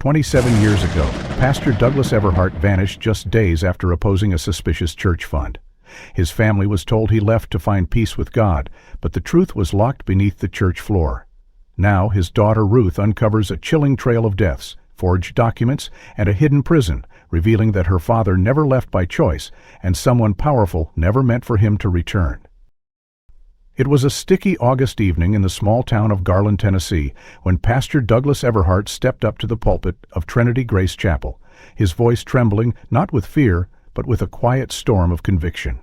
27 years ago, Pastor Douglas Everhart vanished just days after opposing a suspicious church fund. His family was told he left to find peace with God, but the truth was locked beneath the church floor. Now his daughter Ruth uncovers a chilling trail of deaths, forged documents, and a hidden prison, revealing that her father never left by choice and someone powerful never meant for him to return. It was a sticky August evening in the small town of Garland, Tennessee, when Pastor Douglas Everhart stepped up to the pulpit of Trinity Grace Chapel, his voice trembling not with fear, but with a quiet storm of conviction.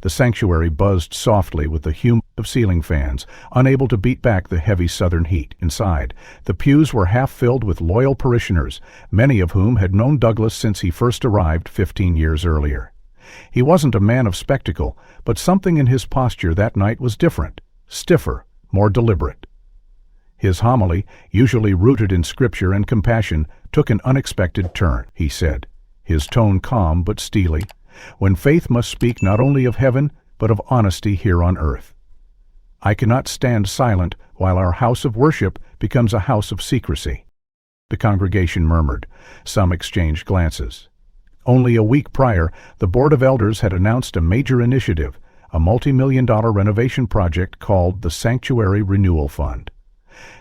The sanctuary buzzed softly with the hum of ceiling fans, unable to beat back the heavy southern heat. Inside, the pews were half filled with loyal parishioners, many of whom had known Douglas since he first arrived 15 years earlier. He wasn't a man of spectacle, but something in his posture that night was different, stiffer, more deliberate. His homily, usually rooted in scripture and compassion, took an unexpected turn, he said, his tone calm but steely, when faith must speak not only of heaven, but of honesty here on earth. I cannot stand silent while our house of worship becomes a house of secrecy. The congregation murmured. Some exchanged glances. Only a week prior, the Board of Elders had announced a major initiative, a multi-million-dollar renovation project called the Sanctuary Renewal Fund.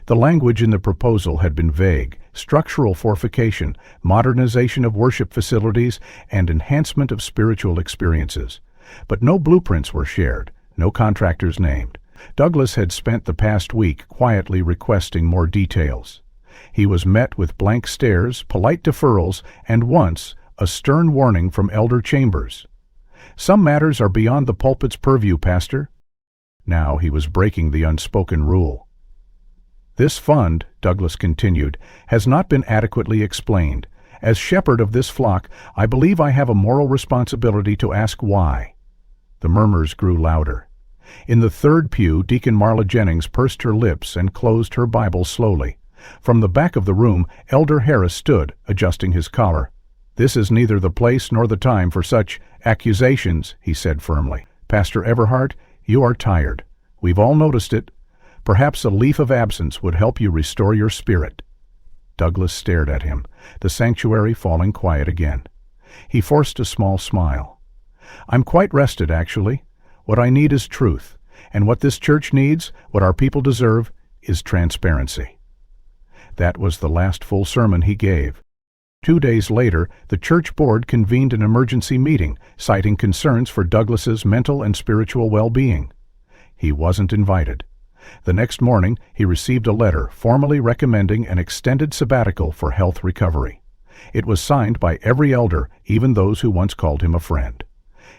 The language in the proposal had been vague: structural fortification, modernization of worship facilities, and enhancement of spiritual experiences. But no blueprints were shared, no contractors named. Douglas had spent the past week quietly requesting more details. He was met with blank stares, polite deferrals, and once, a stern warning from Elder Chambers. "Some matters are beyond the pulpit's purview, Pastor." Now he was breaking the unspoken rule. "This fund," Douglas continued, "has not been adequately explained. As shepherd of this flock, I believe I have a moral responsibility to ask why." The murmurs grew louder. In the third pew, Deacon Marla Jennings pursed her lips and closed her Bible slowly. From the back of the room, Elder Harris stood, adjusting his collar. "This is neither the place nor the time for such accusations," he said firmly. "Pastor Everhart, you are tired. We've all noticed it. Perhaps a leave of absence would help you restore your spirit." Douglas stared at him, the sanctuary falling quiet again. He forced a small smile. "I'm quite rested, actually. What I need is truth, and what this church needs, what our people deserve, is transparency." That was the last full sermon he gave. 2 days later, the church board convened an emergency meeting, citing concerns for Douglas's mental and spiritual well-being. He wasn't invited. The next morning, he received a letter formally recommending an extended sabbatical for health recovery. It was signed by every elder, even those who once called him a friend.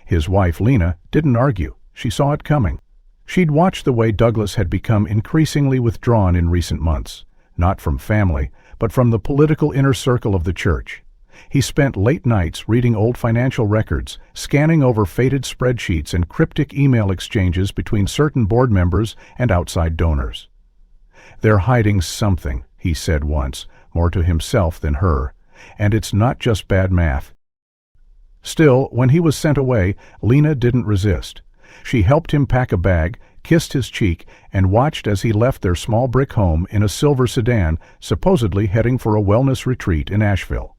His wife, Lena, didn't argue. She saw it coming. She'd watched the way Douglas had become increasingly withdrawn in recent months, not from family, but from the political inner circle of the church. He spent late nights reading old financial records, scanning over faded spreadsheets and cryptic email exchanges between certain board members and outside donors. "They're hiding something," he said once, more to himself than her, "and it's not just bad math." Still, when he was sent away, Lena didn't resist. She helped him pack a bag, kissed his cheek, and watched as he left their small brick home in a silver sedan, supposedly heading for a wellness retreat in Asheville.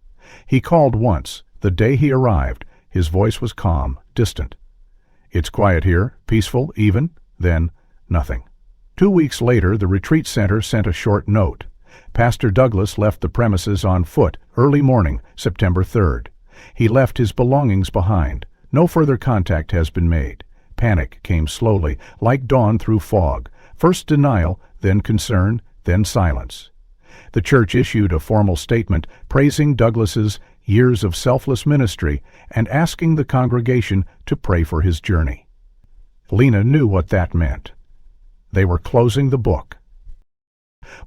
He called once, the day he arrived. His voice was calm, distant. "It's quiet here, peaceful, even." Then, nothing. 2 weeks later, the retreat center sent a short note. Pastor Douglas left the premises on foot, early morning, September 3rd. He left his belongings behind. No further contact has been made. Panic came slowly, like dawn through fog. First denial, then concern, then silence. The church issued a formal statement praising Douglas's years of selfless ministry and asking the congregation to pray for his journey. Lena knew what that meant. They were closing the book.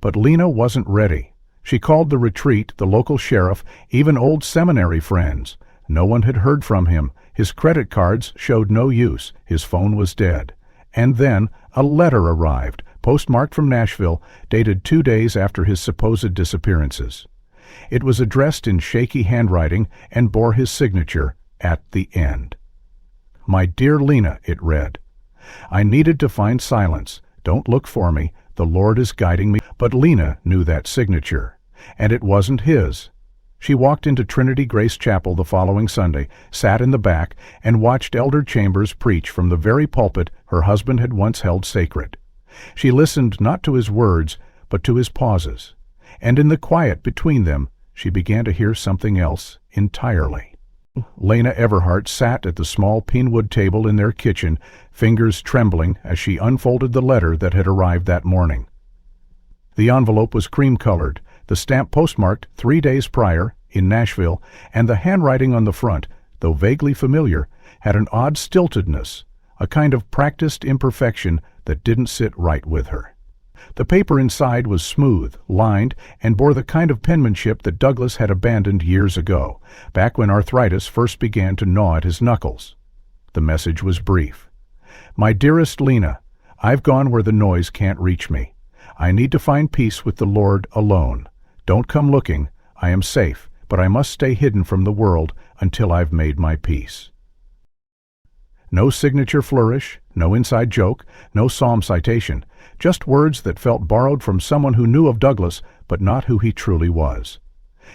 But Lena wasn't ready. She called the retreat, the local sheriff, even old seminary friends. No one had heard from him. His credit cards showed no use. His phone was dead. And then a letter arrived, postmarked from Nashville, dated 2 days after his supposed disappearances. It was addressed in shaky handwriting and bore his signature at the end. "My dear Lena," it read, "I needed to find silence. Don't look for me. The Lord is guiding me." But Lena knew that signature. and it wasn't his. She walked into Trinity Grace Chapel the following Sunday, sat in the back, and watched Elder Chambers preach from the very pulpit her husband had once held sacred. She listened not to his words, but to his pauses, and in the quiet between them, she began to hear something else entirely. Lena Everhart sat at the small pine-wood table in their kitchen, fingers trembling as she unfolded the letter that had arrived that morning. The envelope was cream-colored, the stamp postmarked 3 days prior, in Nashville, and the handwriting on the front, though vaguely familiar, had an odd stiltedness, a kind of practiced imperfection that didn't sit right with her. The paper inside was smooth, lined, and bore the kind of penmanship that Douglas had abandoned years ago, back when arthritis first began to gnaw at his knuckles. The message was brief. "My dearest Lena, I've gone where the noise can't reach me. I need to find peace with the Lord alone. Don't come looking. I am safe, but I must stay hidden from the world until I've made my peace." No signature flourish, no inside joke, no psalm citation, just words that felt borrowed from someone who knew of Douglas, but not who he truly was.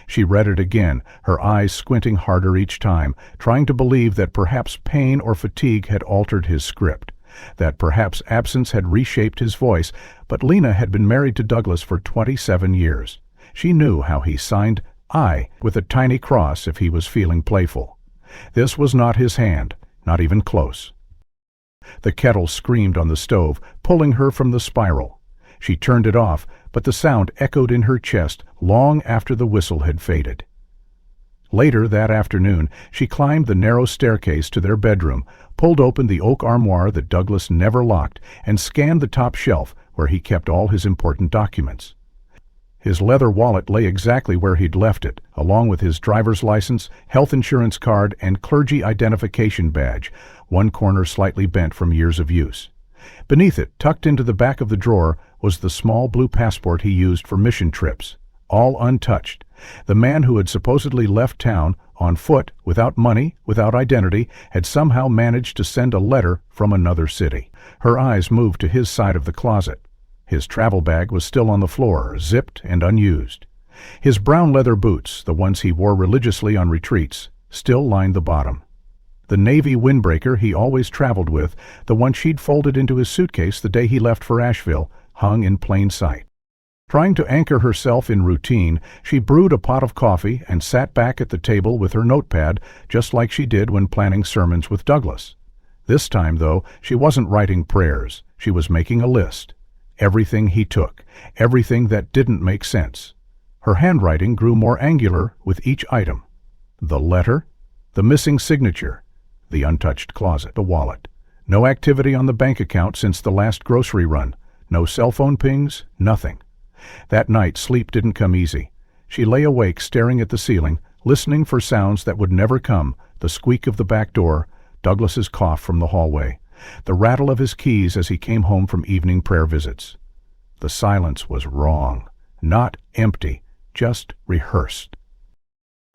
She read it again, her eyes squinting harder each time, trying to believe that perhaps pain or fatigue had altered his script, that perhaps absence had reshaped his voice, but Lena had been married to Douglas for 27 years. She knew how he signed "I" with a tiny cross if he was feeling playful. This was not his hand, not even close. The kettle screamed on the stove, pulling her from the spiral. She turned it off, but the sound echoed in her chest long after the whistle had faded. Later that afternoon, she climbed the narrow staircase to their bedroom, pulled open the oak armoire that Douglas never locked, and scanned the top shelf where he kept all his important documents. His leather wallet lay exactly where he'd left it, along with his driver's license, health insurance card, and clergy identification badge, one corner slightly bent from years of use. Beneath it, tucked into the back of the drawer, was the small blue passport he used for mission trips, all untouched. The man who had supposedly left town, on foot, without money, without identity, had somehow managed to send a letter from another city. Her eyes moved to his side of the closet. His travel bag was still on the floor, zipped and unused. His brown leather boots, the ones he wore religiously on retreats, still lined the bottom. The navy windbreaker he always traveled with, the one she'd folded into his suitcase the day he left for Asheville, hung in plain sight. Trying to anchor herself in routine, she brewed a pot of coffee and sat back at the table with her notepad, just like she did when planning sermons with Douglas. This time, though, she wasn't writing prayers. She was making a list. Everything he took, everything that didn't make sense. Her handwriting grew more angular with each item. The letter, the missing signature, the untouched closet, the wallet. No activity on the bank account since the last grocery run. No cell phone pings, nothing. That night, sleep didn't come easy. She lay awake staring at the ceiling, listening for sounds that would never come, the squeak of the back door, Douglas's cough from the hallway, the rattle of his keys as he came home from evening prayer visits. The silence was wrong, not empty, just rehearsed.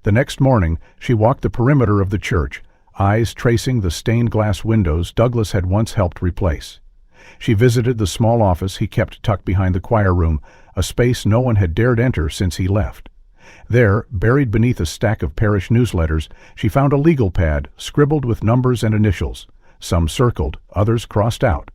The next morning, she walked the perimeter of the church, eyes tracing the stained glass windows Douglas had once helped replace. She visited the small office he kept tucked behind the choir room, a space no one had dared enter since he left. There, buried beneath a stack of parish newsletters, she found a legal pad scribbled with numbers and initials, some circled, others crossed out.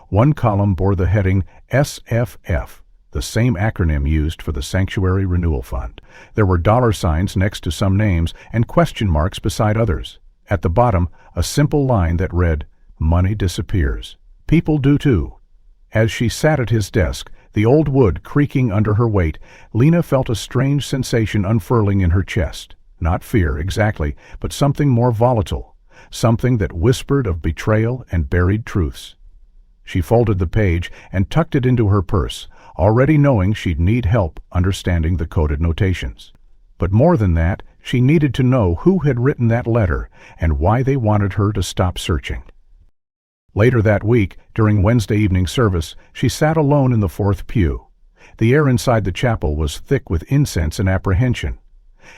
One column bore the heading SFF, the same acronym used for the Sanctuary Renewal Fund. There were dollar signs next to some names and question marks beside others. At the bottom, a simple line that read, "Money disappears. People do too." As she sat at his desk, the old wood creaking under her weight, Lena felt a strange sensation unfurling in her chest. Not fear, exactly, but something more volatile, something that whispered of betrayal and buried truths. She folded the page and tucked it into her purse, already knowing she'd need help understanding the coded notations. But more than that, she needed to know who had written that letter and why they wanted her to stop searching. Later that week, during Wednesday evening service, she sat alone in the fourth pew. The air inside the chapel was thick with incense and apprehension.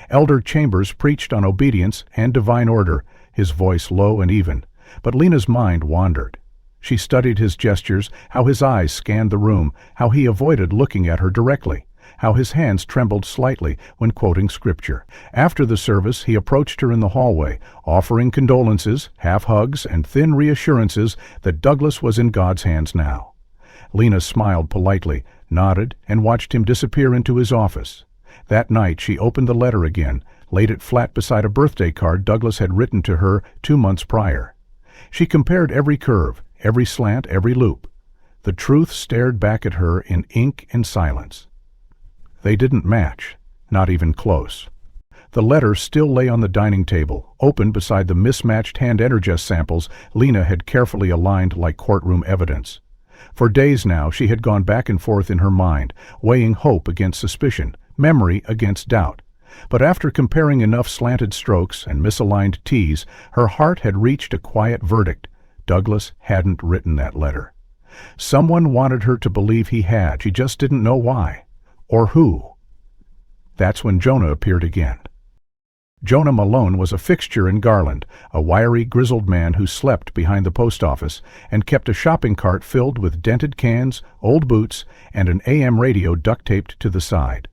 Elder Chambers preached on obedience and divine order, his voice low and even, but Lena's mind wandered. She studied his gestures, how his eyes scanned the room, how he avoided looking at her directly, how his hands trembled slightly when quoting scripture. After the service, he approached her in the hallway, offering condolences, half hugs, and thin reassurances that Douglas was in God's hands now. Lena smiled politely, nodded, and watched him disappear into his office. That night she opened the letter again, laid it flat beside a birthday card Douglas had written to her 2 months prior. She compared every curve, every slant, every loop. The truth stared back at her in ink and silence. They didn't match, not even close. The letter still lay on the dining table, open beside the mismatched hand Energest samples Lena had carefully aligned like courtroom evidence. For days now she had gone back and forth in her mind, weighing hope against suspicion, memory against doubt. But after comparing enough slanted strokes and misaligned T's, her heart had reached a quiet verdict. Douglas hadn't written that letter. Someone wanted her to believe he had, she just didn't know why. Or who. That's when Jonah appeared again. Jonah Malone was a fixture in Garland, a wiry, grizzled man who slept behind the post office and kept a shopping cart filled with dented cans, old boots, and an AM radio duct-taped to the side.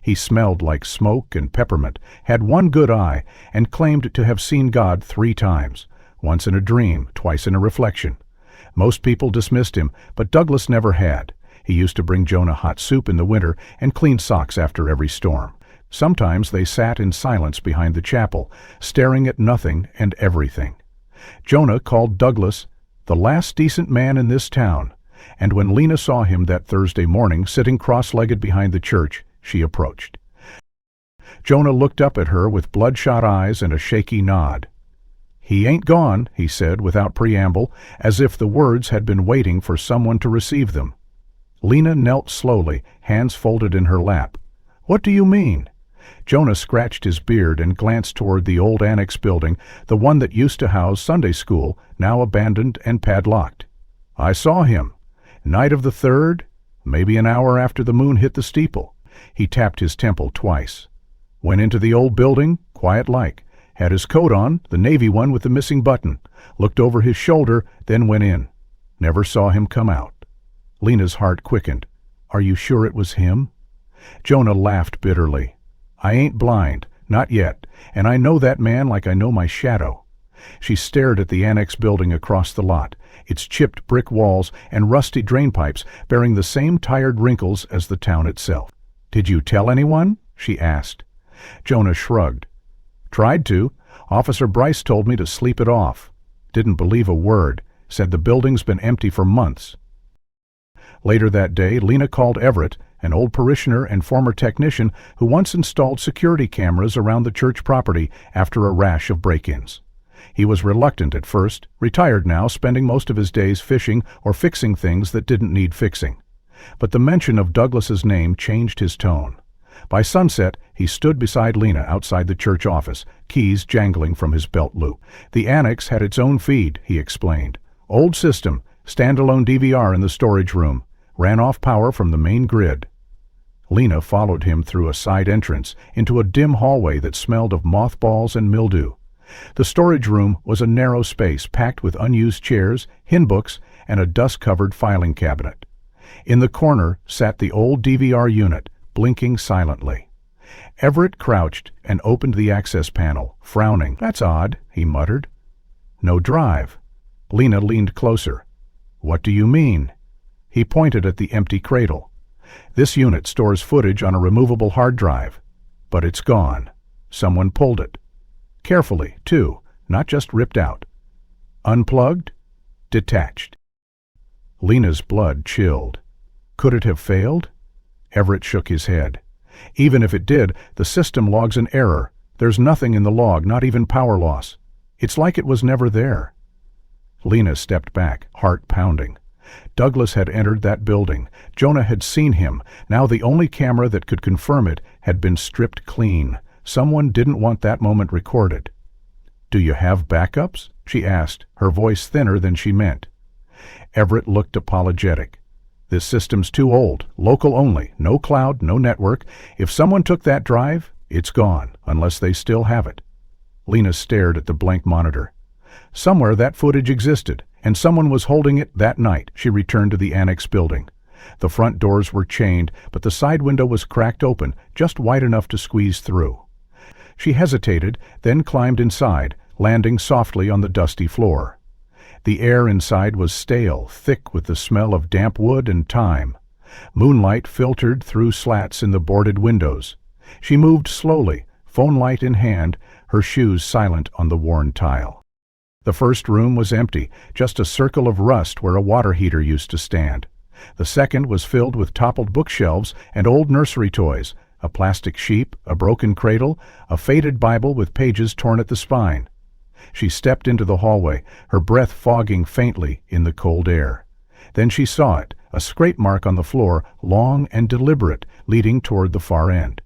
He smelled like smoke and peppermint, had one good eye, and claimed to have seen God 3 times, once in a dream, twice in a reflection. Most people dismissed him, but Douglas never had. He used to bring Jonah hot soup in the winter and clean socks after every storm. Sometimes they sat in silence behind the chapel, staring at nothing and everything. Jonah called Douglas the last decent man in this town, and when Lena saw him that Thursday morning sitting cross-legged behind the church, she approached. Jonah looked up at her with bloodshot eyes and a shaky nod. "He ain't gone," he said without preamble, as if the words had been waiting for someone to receive them. Lena knelt slowly, hands folded in her lap. "What do you mean?" Jonah scratched his beard and glanced toward the old annex building, the one that used to house Sunday school, now abandoned and padlocked. "I saw him. Night of the 3rd, maybe an hour after the moon hit the steeple." He tapped his temple twice. "Went into the old building, quiet-like. Had his coat on, the navy one with the missing button. Looked over his shoulder, then went in. Never saw him come out." Lena's heart quickened. "Are you sure it was him?" Jonah laughed bitterly. "I ain't blind, not yet, and I know that man like I know my shadow." She stared at the annex building across the lot, its chipped brick walls and rusty drain pipes bearing the same tired wrinkles as the town itself. "Did you tell anyone?" she asked. Jonah shrugged. "Tried to. Officer Bryce told me to sleep it off. Didn't believe a word. Said the building's been empty for months." Later that day, Lena called Everett, an old parishioner and former technician who once installed security cameras around the church property after a rash of break-ins. He was reluctant at first, retired now, spending most of his days fishing or fixing things that didn't need fixing. But the mention of Douglas's name changed his tone. By sunset, he stood beside Lena outside the church office, keys jangling from his belt loop. The annex had its own feed, he explained. Old system, standalone DVR in the storage room. Ran off power from the main grid. Lena followed him through a side entrance into a dim hallway that smelled of mothballs and mildew. The storage room was a narrow space packed with unused chairs, hymn books, and a dust-covered filing cabinet. In the corner sat the old DVR unit, blinking silently. Everett crouched and opened the access panel, frowning. "That's odd," he muttered. "No drive." Lena leaned closer. "What do you mean?" He pointed at the empty cradle. "This unit stores footage on a removable hard drive. But it's gone. Someone pulled it. Carefully, too, not just ripped out. Unplugged? Detached." Lena's blood chilled. Could it have failed? Everett shook his head. "Even if it did, the system logs an error. There's nothing in the log, not even power loss. It's like it was never there." Lena stepped back, heart pounding. Douglas had entered that building. Jonah had seen him. Now the only camera that could confirm it had been stripped clean. Someone didn't want that moment recorded. "Do you have backups?" she asked, her voice thinner than she meant. Everett looked apologetic. "This system's too old, local only, no cloud, no network. If someone took that drive, it's gone, unless they still have it." Lena stared at the blank monitor. "Somewhere that footage existed, and someone was holding it that night." She returned to the annex building. The front doors were chained, but the side window was cracked open, just wide enough to squeeze through. She hesitated, then climbed inside, landing softly on the dusty floor. The air inside was stale, thick with the smell of damp wood and thyme. Moonlight filtered through slats in the boarded windows. She moved slowly, phone light in hand, her shoes silent on the worn tile. The first room was empty, just a circle of rust where a water heater used to stand. The second was filled with toppled bookshelves and old nursery toys, a plastic sheep, a broken cradle, a faded Bible with pages torn at the spine. She stepped into the hallway, her breath fogging faintly in the cold air. Then she saw it, a scrape mark on the floor, long and deliberate, leading toward the far end.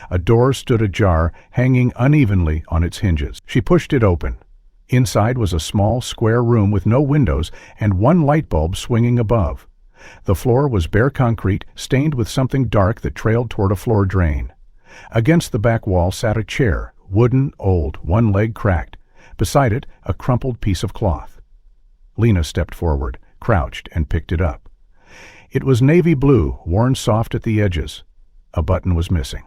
A door stood ajar, hanging unevenly on its hinges. She pushed it open. Inside was a small, square room with no windows and one light bulb swinging above. The floor was bare concrete, stained with something dark that trailed toward a floor drain. Against the back wall sat a chair, wooden, old, one leg cracked. Beside it, a crumpled piece of cloth. Lena stepped forward, crouched, and picked it up. It was navy blue, worn soft at the edges. A button was missing.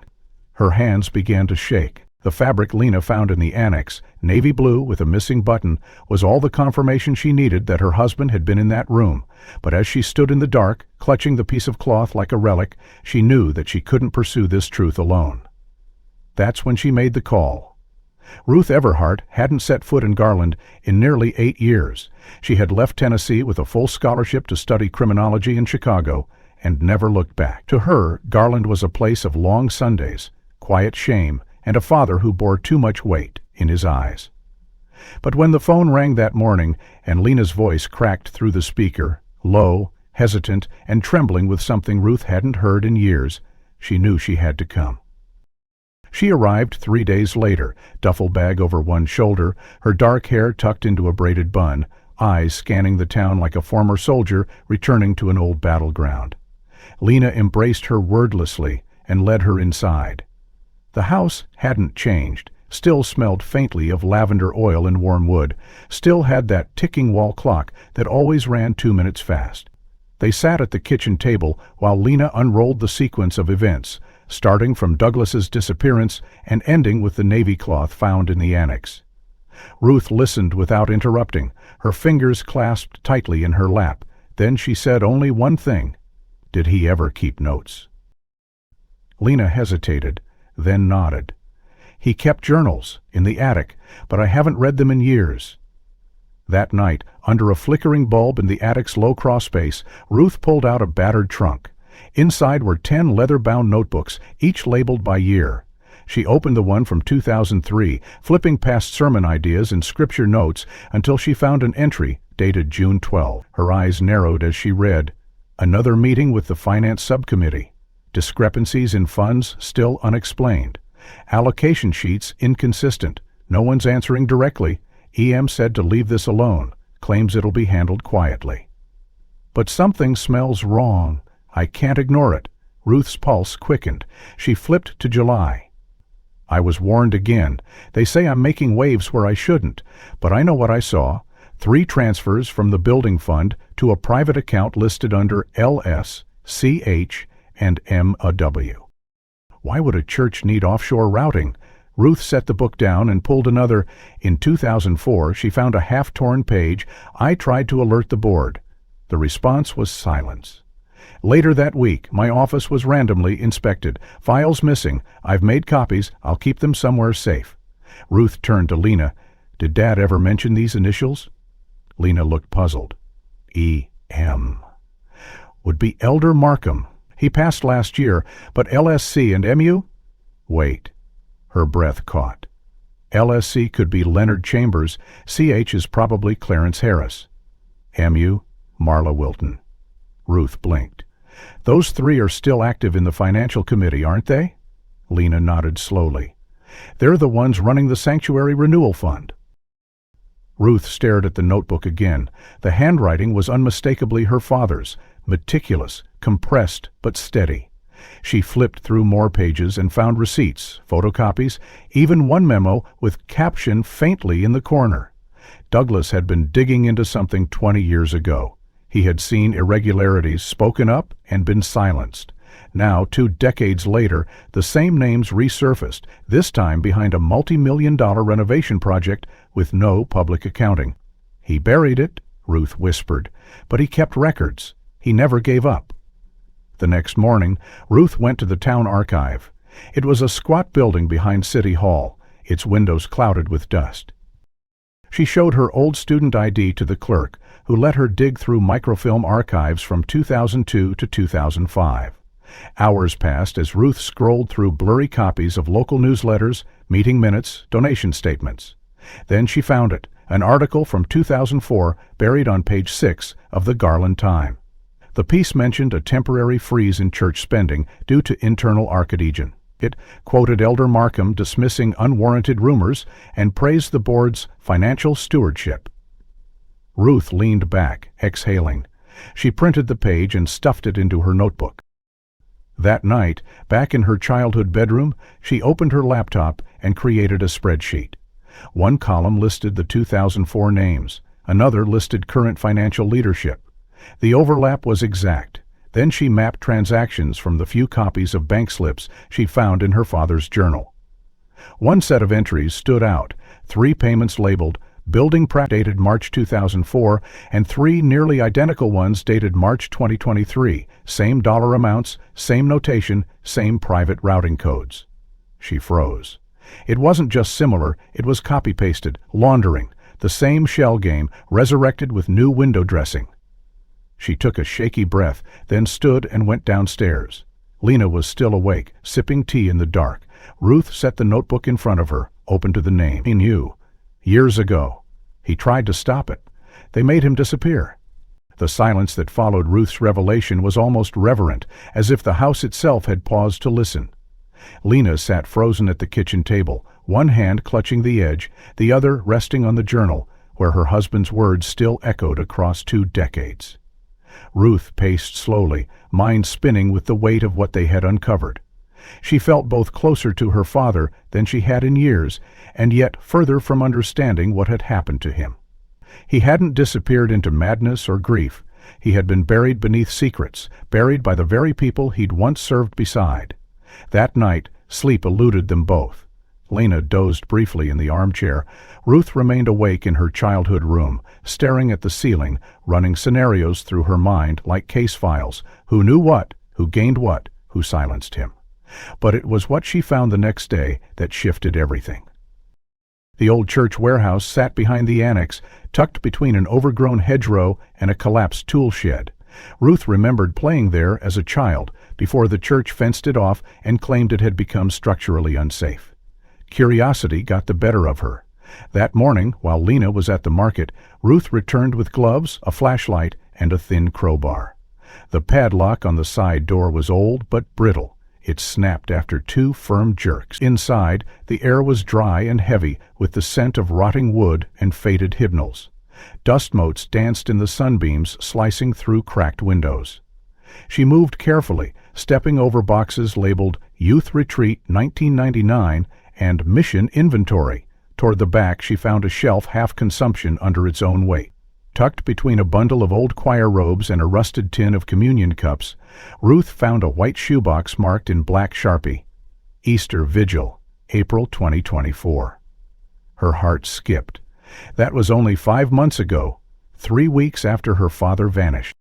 Her hands began to shake. The fabric Lena found in the annex, navy blue with a missing button, was all the confirmation she needed that her husband had been in that room. But as she stood in the dark, clutching the piece of cloth like a relic, she knew that she couldn't pursue this truth alone. That's when she made the call. Ruth Everhart hadn't set foot in Garland in nearly 8 years. She had left Tennessee with a full scholarship to study criminology in Chicago and never looked back. To her, Garland was a place of long Sundays, quiet shame, and a father who bore too much weight in his eyes. But when the phone rang that morning and Lena's voice cracked through the speaker, low, hesitant, and trembling with something Ruth hadn't heard in years, she knew she had to come. She arrived 3 days later, duffel bag over one shoulder, her dark hair tucked into a braided bun, eyes scanning the town like a former soldier returning to an old battleground. Lena embraced her wordlessly and led her inside. The house hadn't changed, still smelled faintly of lavender oil and warm wood, still had that ticking wall clock that always ran 2 minutes fast. They sat at the kitchen table while Lena unrolled the sequence of events, starting from Douglas's disappearance and ending with the navy cloth found in the annex. Ruth listened without interrupting, her fingers clasped tightly in her lap. Then she said only one thing: "Did he ever keep notes?" Lena hesitated, then nodded. "He kept journals, in the attic, but I haven't read them in years." That night, under a flickering bulb in the attic's low crawlspace, Ruth pulled out a battered trunk. Inside were 10 leather-bound notebooks, each labeled by year. She opened the one from 2003, flipping past sermon ideas and scripture notes until she found an entry dated June 12. Her eyes narrowed as she read, "Another meeting with the Finance Subcommittee. Discrepancies in funds still unexplained. Allocation sheets inconsistent. No one's answering directly. EM said to leave this alone. Claims it'll be handled quietly." "But something smells wrong. I can't ignore it." Ruth's pulse quickened. She flipped to July. "I was warned again. They say I'm making waves where I shouldn't. But I know what I saw. 3 transfers from the building fund to a private account listed under LS, CH, and MW. Why would a church need offshore routing? Ruth set the book down and pulled another. In 2004, she found a half-torn page. I tried to alert the board. The response was silence. Later that week, my office was randomly inspected. Files missing. I've made copies. I'll keep them somewhere safe. Ruth turned to Lena. "Did Dad ever mention these initials?" Lena looked puzzled. "E.M. Would be Elder Markham. He passed last year, but LSC and MU? Wait." Her breath caught. LSC could be Leonard Chambers. CH is probably Clarence Harris. MU, Marla Wilton. Ruth blinked. "Those 3 are still active in the financial committee, aren't they?" Lena nodded slowly. "They're the ones running the Sanctuary Renewal Fund." Ruth stared at the notebook again. The handwriting was unmistakably her father's, meticulous, compressed, but steady. She flipped through more pages and found receipts, photocopies, even one memo with caption faintly in the corner. Douglas had been digging into something 20 years ago. He had seen irregularities, spoken up, and been silenced. Now, 2 decades later, the same names resurfaced, this time behind a multi-million-dollar renovation project with no public accounting. "He buried it," Ruth whispered, "but he kept records. He never gave up." The next morning, Ruth went to the town archive. It was a squat building behind City Hall, its windows clouded with dust. She showed her old student ID to the clerk, who let her dig through microfilm archives from 2002 to 2005. Hours passed as Ruth scrolled through blurry copies of local newsletters, meeting minutes, donation statements. Then she found it, an article from 2004 buried on page 6 of the Garland Time. The piece mentioned a temporary freeze in church spending due to internal archdeacon. It quoted Elder Markham dismissing unwarranted rumors and praised the board's financial stewardship. Ruth leaned back, exhaling. She printed the page and stuffed it into her notebook. That night, back in her childhood bedroom, she opened her laptop and created a spreadsheet. One column listed the 2004 names, another listed current financial leadership. The overlap was exact. Then she mapped transactions from the few copies of bank slips she found in her father's journal. One set of entries stood out, 3 payments labeled Building dated March 2004, and 3 nearly identical ones dated March 2023, same dollar amounts, same notation, same private routing codes. She froze. It wasn't just similar, it was copy-pasted, laundering, the same shell game, resurrected with new window dressing. She took a shaky breath, then stood and went downstairs. Lena was still awake, sipping tea in the dark. Ruth set the notebook in front of her, open to the name. He knew. Years ago. He tried to stop it. They made him disappear. The silence that followed Ruth's revelation was almost reverent, as if the house itself had paused to listen. Lena sat frozen at the kitchen table, one hand clutching the edge, the other resting on the journal, where her husband's words still echoed across 2 decades. Ruth paced slowly, mind spinning with the weight of what they had uncovered. She felt both closer to her father than she had in years, and yet further from understanding what had happened to him. He hadn't disappeared into madness or grief. He had been buried beneath secrets, buried by the very people he'd once served beside. That night, sleep eluded them both. Lena dozed briefly in the armchair. Ruth remained awake in her childhood room, staring at the ceiling, running scenarios through her mind like case files. Who knew what? Who gained what? Who silenced him? But it was what she found the next day that shifted everything. The old church warehouse sat behind the annex, tucked between an overgrown hedgerow and a collapsed tool shed. Ruth remembered playing there as a child, before the church fenced it off and claimed it had become structurally unsafe. Curiosity got the better of her. That morning, while Lena was at the market, Ruth returned with gloves, a flashlight, and a thin crowbar. The padlock on the side door was old but brittle. It snapped after 2 firm jerks. Inside, the air was dry and heavy, with the scent of rotting wood and faded hymnals. Dust motes danced in the sunbeams, slicing through cracked windows. She moved carefully, stepping over boxes labeled Youth Retreat 1999 and Mission Inventory. Toward the back, she found a shelf half-consumption under its own weight. Tucked between a bundle of old choir robes and a rusted tin of communion cups, Ruth found a white shoebox marked in black Sharpie. Easter Vigil, April 2024. Her heart skipped. That was only 5 months ago, 3 weeks after her father vanished.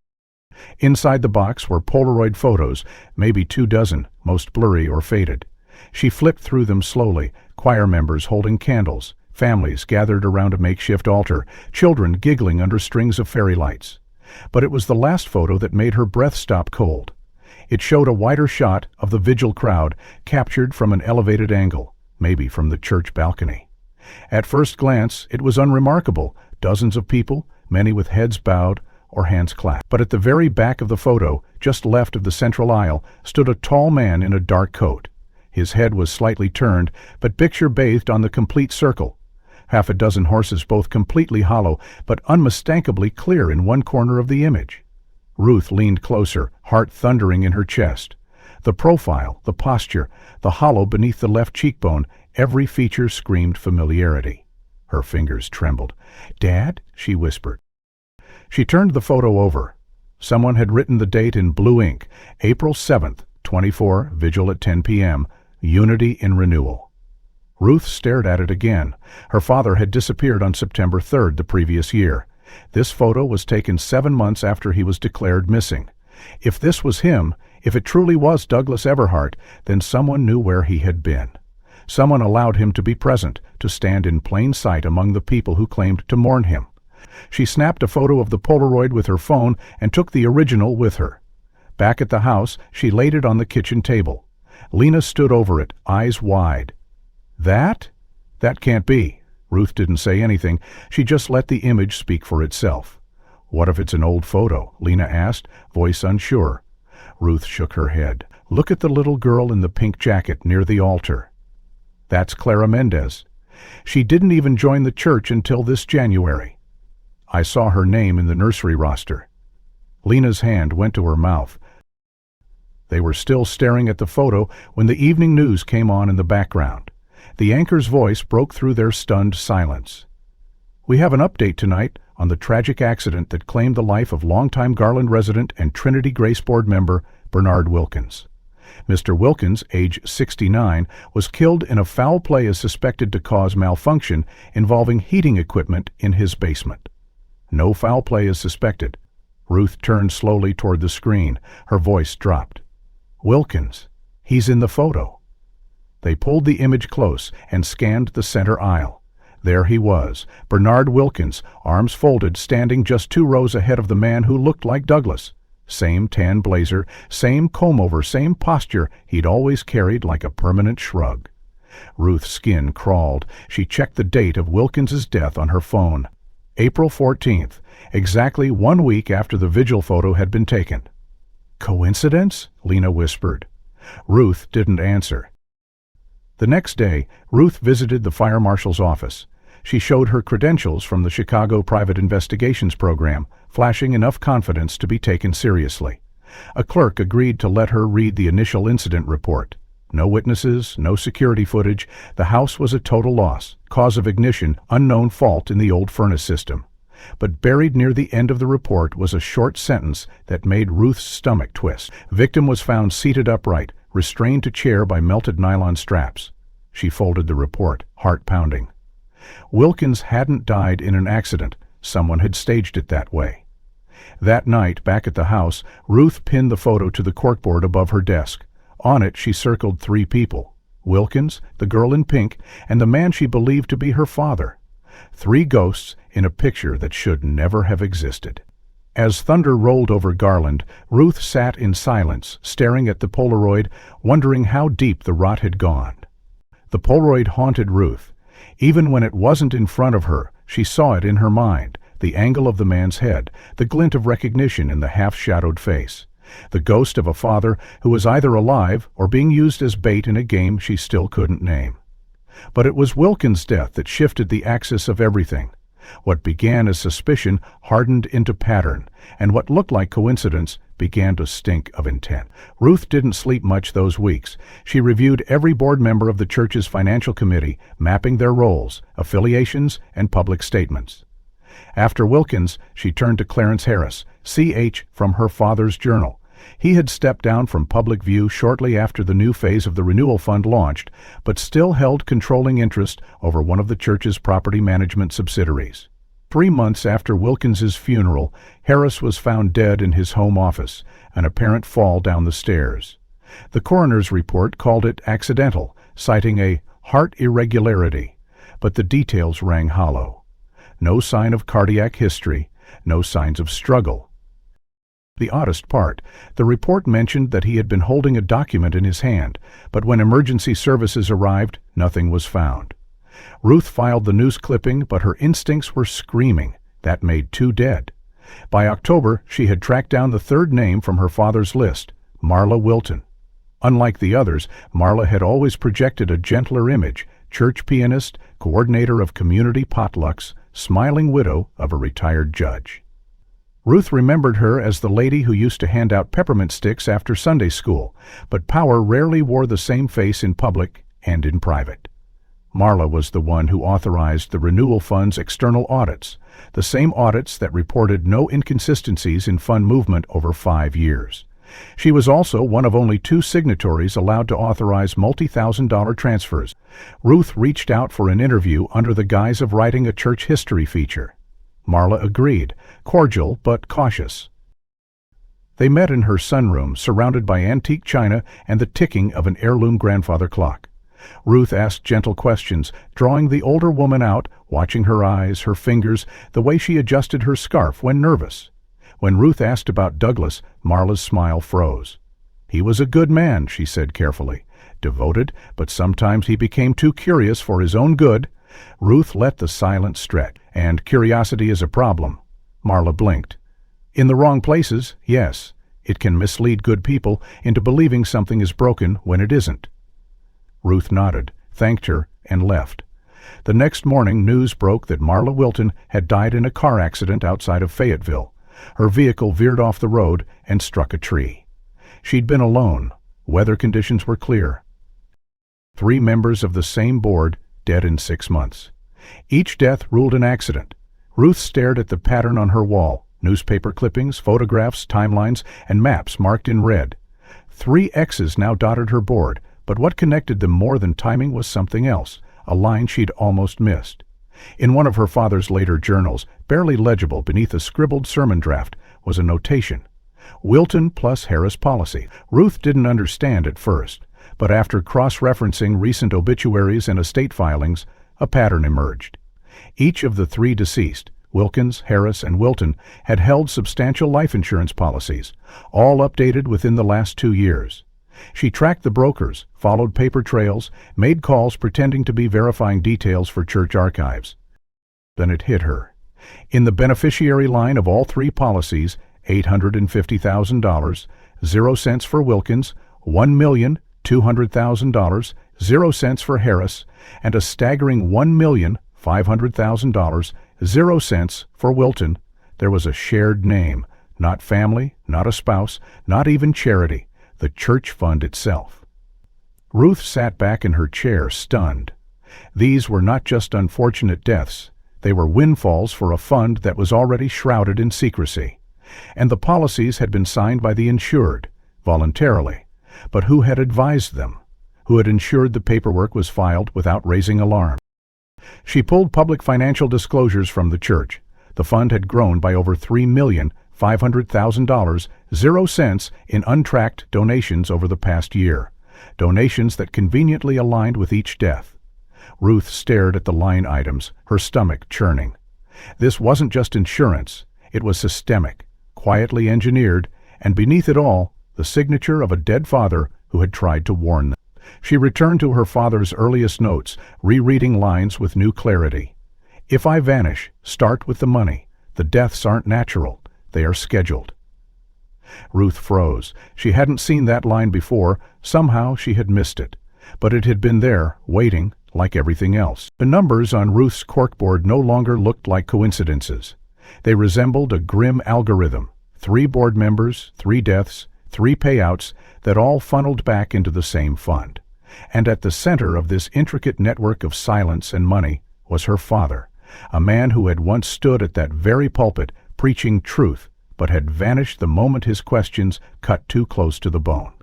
Inside the box were Polaroid photos, maybe 2 dozen, most blurry or faded. She flipped through them slowly, choir members holding candles, families gathered around a makeshift altar, children giggling under strings of fairy lights. But it was the last photo that made her breath stop cold. It showed a wider shot of the vigil crowd, captured from an elevated angle, maybe from the church balcony. At first glance, it was unremarkable, dozens of people, many with heads bowed or hands clasped. But at the very back of the photo, just left of the central aisle, stood a tall man in a dark coat. His head was slightly turned, but picture bathed on the complete circle. Half a dozen horses, both completely hollow, but unmistakably clear in one corner of the image. Ruth leaned closer, heart thundering in her chest. The profile, the posture, the hollow beneath the left cheekbone, every feature screamed familiarity. Her fingers trembled. "Dad?" she whispered. She turned the photo over. Someone had written the date in blue ink, April 7th, 24, vigil at 10 p.m., Unity in Renewal. Ruth stared at it again. Her father had disappeared on September 3rd the previous year. This photo was taken 7 months after he was declared missing. If this was him, if it truly was Douglas Everhart, then someone knew where he had been. Someone allowed him to be present, to stand in plain sight among the people who claimed to mourn him. She snapped a photo of the Polaroid with her phone and took the original with her. Back at the house, she laid it on the kitchen table. Lena stood over it, eyes wide. That? That can't be. Ruth didn't say anything. She just let the image speak for itself. What if it's an old photo? Lena asked, voice unsure. Ruth shook her head. Look at the little girl in the pink jacket near the altar. That's Clara Mendez. She didn't even join the church until this January. I saw her name in the nursery roster. Lena's hand went to her mouth. They were still staring at the photo when the evening news came on in the background. The anchor's voice broke through their stunned silence. We have an update tonight on the tragic accident that claimed the life of longtime Garland resident and Trinity Grace Board member Bernard Wilkins. Mr. Wilkins, age 69, was killed in a foul play as suspected to cause malfunction involving heating equipment in his basement. No foul play is suspected. Ruth turned slowly toward the screen. Her voice dropped. Wilkins. He's in the photo. They pulled the image close and scanned the center aisle. There he was, Bernard Wilkins, arms folded, standing just 2 rows ahead of the man who looked like Douglas. Same tan blazer, same comb-over, same posture he'd always carried like a permanent shrug. Ruth's skin crawled. She checked the date of Wilkins's death on her phone. April 14th, exactly 1 week after the vigil photo had been taken. Coincidence? Lena whispered. Ruth didn't answer. The next day, Ruth visited the fire marshal's office. She showed her credentials from the Chicago Private Investigations Program, flashing enough confidence to be taken seriously. A clerk agreed to let her read the initial incident report. No witnesses, no security footage. The house was a total loss. Cause of ignition, unknown fault in the old furnace system. But buried near the end of the report was a short sentence that made Ruth's stomach twist. Victim was found seated upright, restrained to chair by melted nylon straps. She folded the report, heart pounding. Wilkins hadn't died in an accident. Someone had staged it that way. That night, back at the house, Ruth pinned the photo to the corkboard above her desk. On it, she circled 3 people: Wilkins, the girl in pink, and the man she believed to be her father. 3 ghosts in a picture that should never have existed. As thunder rolled over Garland, Ruth sat in silence, staring at the Polaroid, wondering how deep the rot had gone. The Polaroid haunted Ruth. Even when it wasn't in front of her, she saw it in her mind, the angle of the man's head, the glint of recognition in the half-shadowed face. The ghost of a father who was either alive or being used as bait in a game she still couldn't name. But it was Wilkins' death that shifted the axis of everything. What began as suspicion hardened into pattern, and what looked like coincidence began to stink of intent. Ruth didn't sleep much those weeks. She reviewed every board member of the church's financial committee, mapping their roles, affiliations, and public statements. After Wilkins, she turned to Clarence Harris, CH from her father's journal. He had stepped down from public view shortly after the new phase of the renewal fund launched, but still held controlling interest over one of the church's property management subsidiaries. 3 months after Wilkins's funeral, Harris was found dead in his home office, an apparent fall down the stairs. The coroner's report called it accidental, citing a heart irregularity, but the details rang hollow. No sign of cardiac history, no signs of struggle. The oddest part, the report mentioned that he had been holding a document in his hand, but when emergency services arrived, nothing was found. Ruth filed the news clipping, but her instincts were screaming. That made 2 dead. By October, she had tracked down the 3rd name from her father's list, Marla Wilton. Unlike the others, Marla had always projected a gentler image: church pianist, coordinator of community potlucks, smiling widow of a retired judge. Ruth remembered her as the lady who used to hand out peppermint sticks after Sunday school, but power rarely wore the same face in public and in private. Marla was the one who authorized the renewal fund's external audits, the same audits that reported no inconsistencies in fund movement over 5 years. She was also one of only 2 signatories allowed to authorize multi-thousand-dollar transfers. Ruth reached out for an interview under the guise of writing a church history feature. Marla agreed, cordial but cautious. They met in her sunroom, surrounded by antique china and the ticking of an heirloom grandfather clock. Ruth asked gentle questions, drawing the older woman out, watching her eyes, her fingers, the way she adjusted her scarf when nervous. When Ruth asked about Douglas, Marla's smile froze. "He was a good man," she said carefully. "Devoted, but sometimes he became too curious for his own good." Ruth let the silence stretch. "And curiosity is a problem." Marla blinked. "In the wrong places, yes. It can mislead good people into believing something is broken when it isn't." Ruth nodded, thanked her, and left. The next morning, news broke that Marla Wilton had died in a car accident outside of Fayetteville. Her vehicle veered off the road and struck a tree. She'd been alone. Weather conditions were clear. 3 members of the same board dead in 6 months. Each death ruled an accident. Ruth stared at the pattern on her wall, newspaper clippings, photographs, timelines, and maps marked in red. 3 X's now dotted her board, but what connected them more than timing was something else, a line she'd almost missed. In one of her father's later journals, barely legible beneath a scribbled sermon draft, was a notation. Wilton plus Harris policy. Ruth didn't understand at first, but after cross-referencing recent obituaries and estate filings, a pattern emerged. Each of the 3 deceased, Wilkins, Harris, and Wilton, had held substantial life insurance policies, all updated within the last 2 years. She tracked the brokers, followed paper trails, made calls pretending to be verifying details for church archives. Then it hit her. In the beneficiary line of all 3 policies, $850,000, 0 cents for Wilkins, $1,200,000, 0 cents for Harris, and a staggering $1,500,000, 0 cents for Wilton, there was a shared name, not family, not a spouse, not even charity. The church fund itself. Ruth sat back in her chair, stunned. These were not just unfortunate deaths, they were windfalls for a fund that was already shrouded in secrecy. And the policies had been signed by the insured, voluntarily. But who had advised them? Who had ensured the paperwork was filed without raising alarm? She pulled public financial disclosures from the church. The fund had grown by over $3,500,000, 0 cents in untracked donations over the past year, donations that conveniently aligned with each death. Ruth stared at the line items, her stomach churning. This wasn't just insurance, it was systemic, quietly engineered, and beneath it all, the signature of a dead father who had tried to warn them. She returned to her father's earliest notes, rereading lines with new clarity. "If I vanish, start with the money. The deaths aren't natural, they are scheduled." Ruth froze. She hadn't seen that line before. Somehow she had missed it. But it had been there, waiting, like everything else. The numbers on Ruth's corkboard no longer looked like coincidences. They resembled a grim algorithm. 3 board members, 3 deaths, 3 payouts that all funneled back into the same fund. And at the center of this intricate network of silence and money was her father, a man who had once stood at that very pulpit preaching truth, but had vanished the moment his questions cut too close to the bone.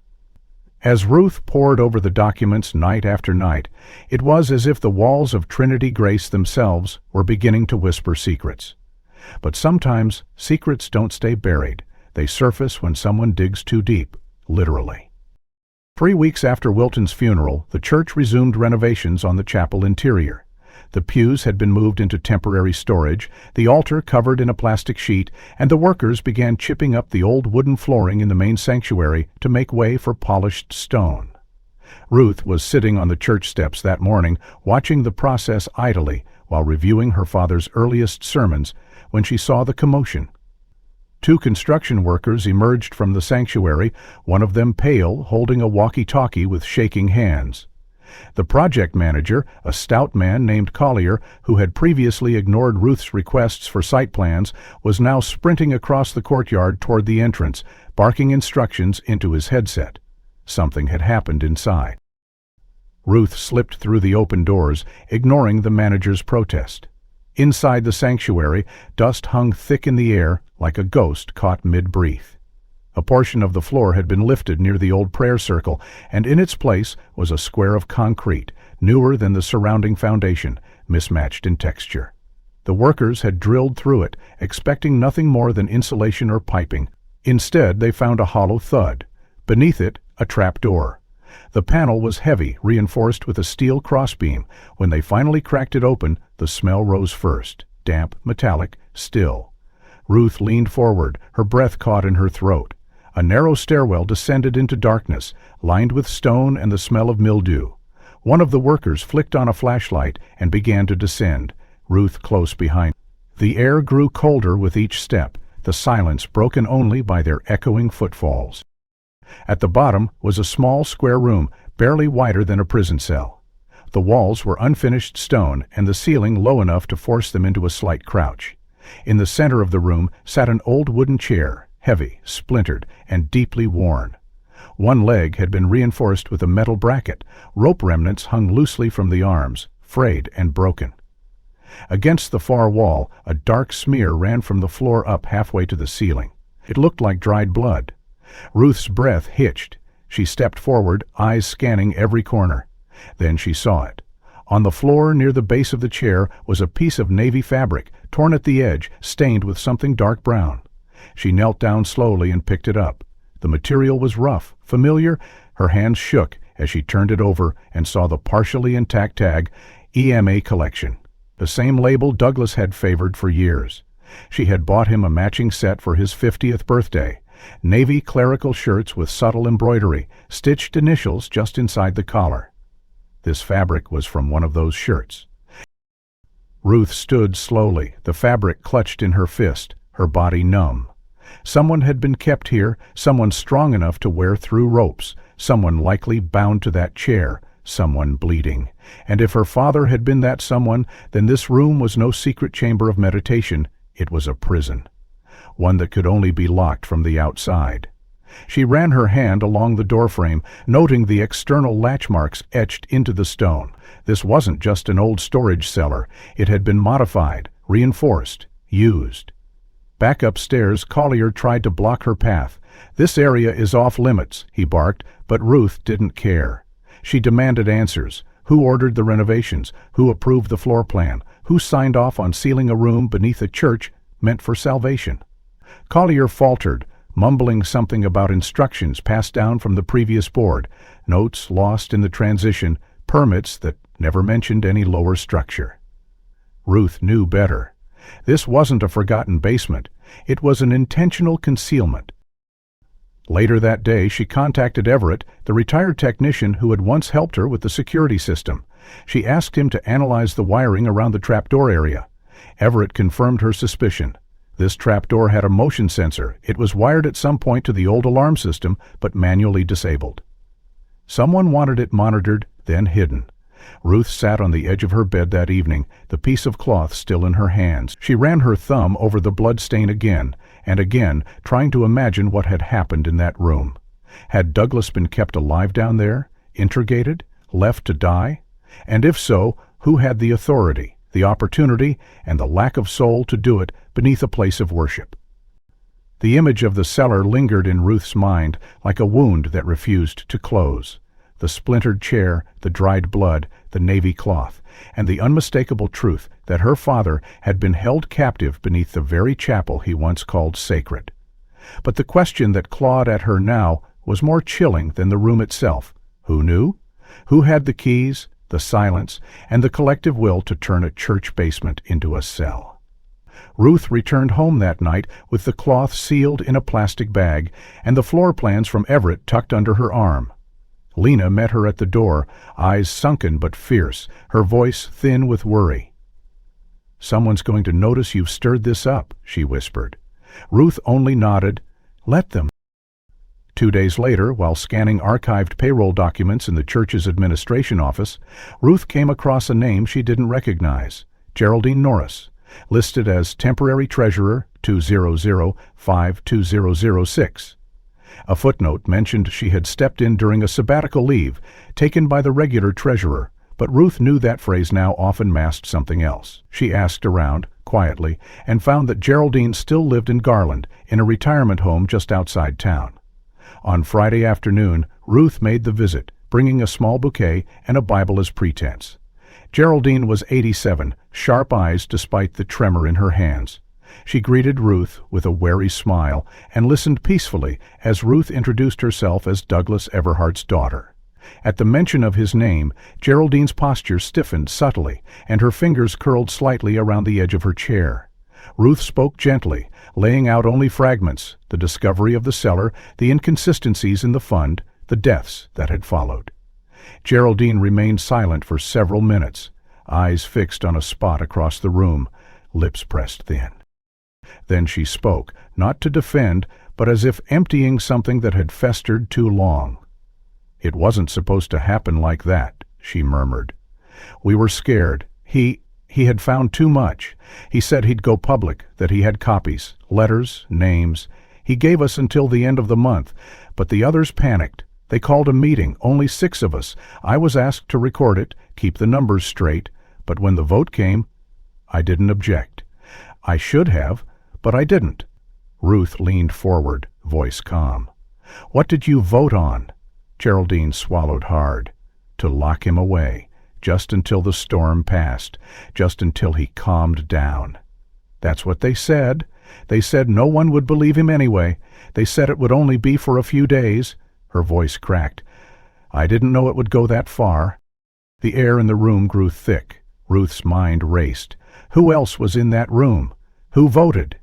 As Ruth pored over the documents night after night, it was as if the walls of Trinity Grace themselves were beginning to whisper secrets. But sometimes secrets don't stay buried. They surface when someone digs too deep, literally. 3 weeks after Wilton's funeral, the church resumed renovations on the chapel interior. The pews had been moved into temporary storage, the altar covered in a plastic sheet, and the workers began chipping up the old wooden flooring in the main sanctuary to make way for polished stone. Ruth was sitting on the church steps that morning, watching the process idly while reviewing her father's earliest sermons when she saw the commotion. 2 construction workers emerged from the sanctuary, one of them pale, holding a walkie-talkie with shaking hands. The project manager, a stout man named Collier, who had previously ignored Ruth's requests for site plans, was now sprinting across the courtyard toward the entrance, barking instructions into his headset. Something had happened inside. Ruth slipped through the open doors, ignoring the manager's protest. Inside the sanctuary, dust hung thick in the air like a ghost caught mid-breath. A portion of the floor had been lifted near the old prayer circle, and in its place was a square of concrete, newer than the surrounding foundation, mismatched in texture. The workers had drilled through it, expecting nothing more than insulation or piping. Instead, they found a hollow thud. Beneath it, a trap door. The panel was heavy, reinforced with a steel crossbeam. When they finally cracked it open, the smell rose first, damp, metallic, still. Ruth leaned forward, her breath caught in her throat. A narrow stairwell descended into darkness, lined with stone and the smell of mildew. One of the workers flicked on a flashlight and began to descend, Ruth close behind. The air grew colder with each step, the silence broken only by their echoing footfalls. At the bottom was a small square room, barely wider than a prison cell. The walls were unfinished stone and the ceiling low enough to force them into a slight crouch. In the center of the room sat an old wooden chair, heavy, splintered, and deeply worn. One leg had been reinforced with a metal bracket. Rope remnants hung loosely from the arms, frayed and broken. Against the far wall, a dark smear ran from the floor up halfway to the ceiling. It looked like dried blood. Ruth's breath hitched. She stepped forward, eyes scanning every corner. Then she saw it. On the floor near the base of the chair was a piece of navy fabric, torn at the edge, stained with something dark brown. She knelt down slowly and picked it up. The material was rough, familiar. Her hands shook as she turned it over and saw the partially intact tag, EMA Collection. The same label Douglas had favored for years. She had bought him a matching set for his 50th birthday. Navy clerical shirts with subtle embroidery, stitched initials just inside the collar. This fabric was from one of those shirts. Ruth stood slowly, the fabric clutched in her fist, her body numb. Someone had been kept here, someone strong enough to wear through ropes, someone likely bound to that chair, someone bleeding. And if her father had been that someone, then this room was no secret chamber of meditation, it was a prison. One that could only be locked from the outside. She ran her hand along the doorframe, noting the external latch marks etched into the stone. This wasn't just an old storage cellar. It had been modified, reinforced, used. Back upstairs, Collier tried to block her path. "This area is off limits," he barked, but Ruth didn't care. She demanded answers. Who ordered the renovations? Who approved the floor plan? Who signed off on sealing a room beneath a church meant for salvation? Collier faltered, mumbling something about instructions passed down from the previous board, notes lost in the transition, permits that never mentioned any lower structure. Ruth knew better. This wasn't a forgotten basement. It was an intentional concealment. Later that day, she contacted Everett, the retired technician who had once helped her with the security system. She asked him to analyze the wiring around the trapdoor area. Everett confirmed her suspicion. This trapdoor had a motion sensor. It was wired at some point to the old alarm system, but manually disabled. Someone wanted it monitored, then hidden. Ruth sat on the edge of her bed that evening, the piece of cloth still in her hands. She ran her thumb over the blood stain again and again, trying to imagine what had happened in that room. Had Douglas been kept alive down there, interrogated, left to die? And if so, who had the authority, the opportunity, and the lack of soul to do it beneath a place of worship? The image of the cellar lingered in Ruth's mind like a wound that refused to close. The splintered chair, the dried blood, the navy cloth, and the unmistakable truth that her father had been held captive beneath the very chapel he once called sacred. But the question that clawed at her now was more chilling than the room itself. Who knew? Who had the keys, the silence, and the collective will to turn a church basement into a cell? Ruth returned home that night with the cloth sealed in a plastic bag and the floor plans from Everett tucked under her arm. Lena met her at the door, eyes sunken but fierce, her voice thin with worry. "Someone's going to notice you've stirred this up," she whispered. Ruth only nodded. "Let them." 2 days later, while scanning archived payroll documents in the church's administration office, Ruth came across a name she didn't recognize, Geraldine Norris, listed as temporary treasurer 200-52006. A footnote mentioned she had stepped in during a sabbatical leave, taken by the regular treasurer, but Ruth knew that phrase now often masked something else. She asked around, quietly, and found that Geraldine still lived in Garland, in a retirement home just outside town. On Friday afternoon, Ruth made the visit, bringing a small bouquet and a Bible as pretense. Geraldine was 87, sharp eyes despite the tremor in her hands. She greeted Ruth with a wary smile and listened peacefully as Ruth introduced herself as Douglas Everhart's daughter. At the mention of his name, Geraldine's posture stiffened subtly, and her fingers curled slightly around the edge of her chair. Ruth spoke gently, laying out only fragments, the discovery of the cellar, the inconsistencies in the fund, the deaths that had followed. Geraldine remained silent for several minutes, eyes fixed on a spot across the room, lips pressed thin. Then she spoke, not to defend, but as if emptying something that had festered too long. "It wasn't supposed to happen like that," she murmured. "We were scared. He had found too much. He said he'd go public, that he had copies, letters, names. He gave us until the end of the month, but the others panicked. They called a meeting, only 6 of us. I was asked to record it, keep the numbers straight, but when the vote came, I didn't object. I should have, but I didn't." Ruth leaned forward, voice calm. "What did you vote on?" Geraldine swallowed hard. "To lock him away, just until the storm passed, just until he calmed down." "That's what they said. They said no one would believe him anyway. They said it would only be for a few days." Her voice cracked. "I didn't know it would go that far." The air in the room grew thick. Ruth's mind raced. Who else was in that room? Who voted?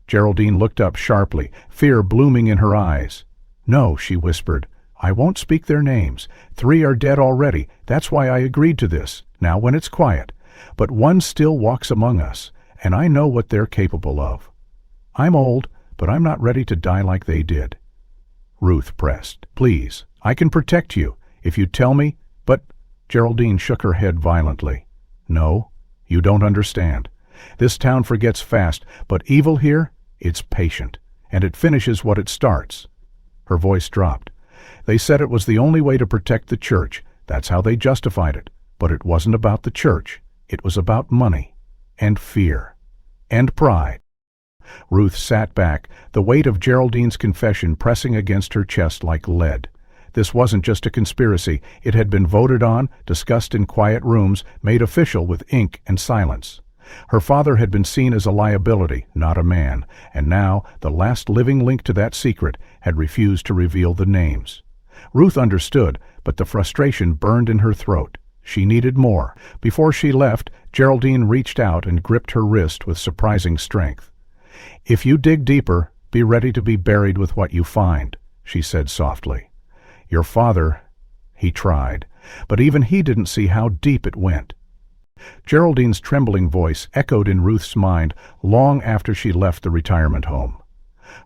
Geraldine looked up sharply, fear blooming in her eyes. "No," she whispered. "I won't speak their names. 3 are dead already. That's why I agreed to this, now when it's quiet. But one still walks among us, and I know what they're capable of. I'm old, but I'm not ready to die like they did." Ruth pressed. "Please, I can protect you, if you tell me, but—" Geraldine shook her head violently. "No, you don't understand. This town forgets fast, but evil here, it's patient, and it finishes what it starts." Her voice dropped. "They said it was the only way to protect the church. That's how they justified it. But it wasn't about the church. It was about money, and fear, and pride." Ruth sat back, the weight of Geraldine's confession pressing against her chest like lead. This wasn't just a conspiracy. It had been voted on, discussed in quiet rooms, made official with ink and silence. Her father had been seen as a liability, not a man, and now the last living link to that secret had refused to reveal the names. Ruth understood, but the frustration burned in her throat. She needed more. Before she left, Geraldine reached out and gripped her wrist with surprising strength. "If you dig deeper, be ready to be buried with what you find," she said softly. "Your father," he tried, but even he didn't see how deep it went. Geraldine's trembling voice echoed in Ruth's mind long after she left the retirement home.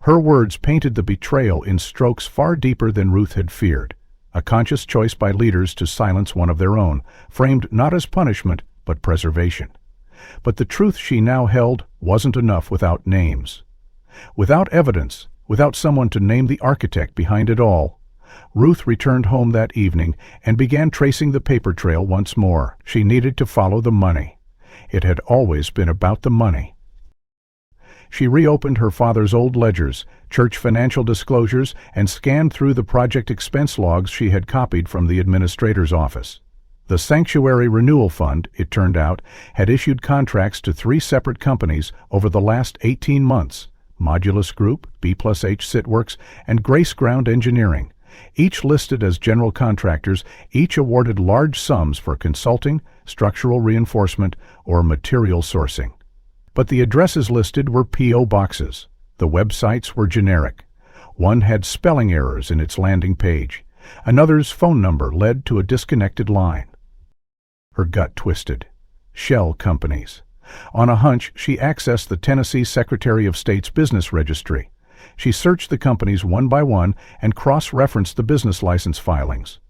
Her words painted the betrayal in strokes far deeper than Ruth had feared, a conscious choice by leaders to silence one of their own, framed not as punishment but preservation. But the truth she now held wasn't enough without names. Without evidence, without someone to name the architect behind it all, Ruth returned home that evening and began tracing the paper trail once more. She needed to follow the money. It had always been about the money. She reopened her father's old ledgers, church financial disclosures, and scanned through the project expense logs she had copied from the administrator's office. The Sanctuary Renewal Fund, it turned out, had issued contracts to 3 separate companies over the last 18 months, Modulus Group, B+H Sitworks, and Grace Ground Engineering. Each listed as general contractors, each awarded large sums for consulting, structural reinforcement, or material sourcing. But the addresses listed were P.O. boxes. The websites were generic. One had spelling errors in its landing page. Another's phone number led to a disconnected line. Her gut twisted. Shell companies. On a hunch, she accessed the Tennessee Secretary of State's business registry. She searched the companies one by one and cross-referenced the business license filings.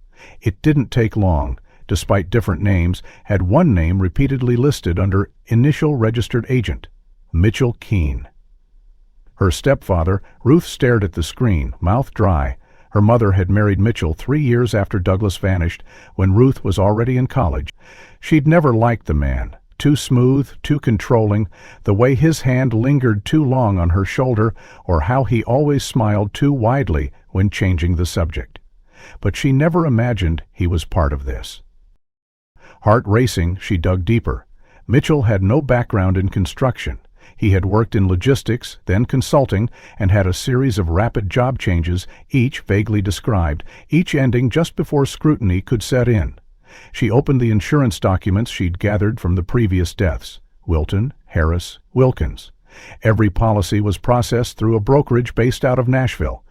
It didn't take long. Despite different names, had one name repeatedly listed under Initial Registered Agent, Mitchell Keene. Her stepfather, Ruth, stared at the screen, mouth dry. Her mother had married Mitchell 3 years after Douglas vanished, when Ruth was already in college. She'd never liked the man. Too smooth, too controlling, the way his hand lingered too long on her shoulder, or how he always smiled too widely when changing the subject. But she never imagined he was part of this. Heart racing, she dug deeper. Mitchell had no background in construction. He had worked in logistics, then consulting, and had a series of rapid job changes, each vaguely described, each ending just before scrutiny could set in. She opened the insurance documents she'd gathered from the previous deaths: Wilton, Harris, Wilkins. Every policy was processed through a brokerage based out of Nashville.